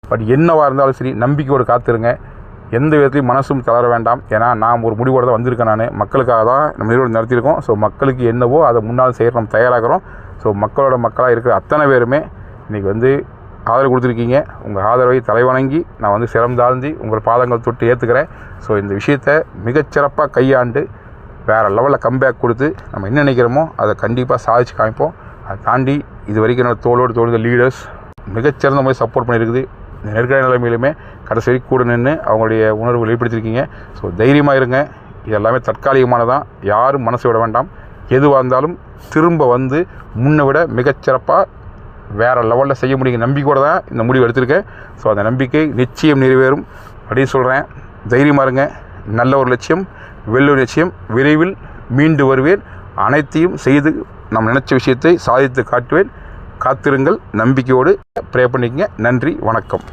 But என்னவாக இருந்தாலும் சரி நம்பிக்கையோடு காத்துருங்க. எந்த விதத்துலையும் மனசும் தளர வேண்டாம். ஏன்னா நான் ஒரு முடிவோடு தான் வந்திருக்கேன். நான் மக்களுக்காக தான் நம்ம நிறுவனம் நடத்தியிருக்கோம். ஸோ மக்களுக்கு என்னவோ அதை முன்னால் செய்ய நம்ம தயாராகிறோம். ஸோ மக்களோட மக்களாக இருக்கிற அத்தனை பேருமே இன்றைக்கி ஆதரவு கொடுத்துருக்கீங்க. உங்கள் ஆதரவை தலைவணங்கி நான் சிரம் தாழ்ந்தி உங்கள் பாதங்கள் தொட்டு ஏற்றுக்கிறேன். ஸோ இந்த விஷயத்தை மிகச்சிறப்பாக கையாண்டு வேறு லெவலில் கம்பேக் கொடுத்து நம்ம என்ன நினைக்கிறோமோ அதை கண்டிப்பாக சாதிச்சு காமிப்போம். அதை தாண்டி இது வரைக்கும் என்னோடய தோளோடு லீடர்ஸ் மிகச்சிறந்த மாதிரி சப்போர்ட் பண்ணியிருக்குது. இந்த நெருக்கடி நிலைமையிலுமே கடைசி வரைக்கும் கூட நின்று அவங்களுடைய உணர்வு வெளிப்படுத்தியிருக்கீங்க. ஸோ தைரியமாக இருங்க. இது எல்லாமே தற்காலிகமானதான். யாரும் மனசு விட வேண்டாம். எதுவாக இருந்தாலும் திரும்ப முன்னை விட மிகச்சிறப்பாக வேறு லெவலில் செய்ய முடியுங்க நம்பிக்கையோடு தான் இந்த முடிவு எடுத்திருக்கேன். ஸோ அந்த நம்பிக்கை நிச்சயம் நிறைவேறும் அப்படின்னு சொல்கிறேன். தைரியமாக இருங்க. நல்ல ஒரு லட்சியம், வெல்லும் லட்சியம். விரைவில் மீண்டு வருவேன். அனைத்தையும் செய்து நாம் நினச்ச விஷயத்தை சாதித்து காட்டுவேன். காத்திருங்கள். நம்பிக்கையோடு ப்ரே பண்ணிக்கங்க. நன்றி, வணக்கம்.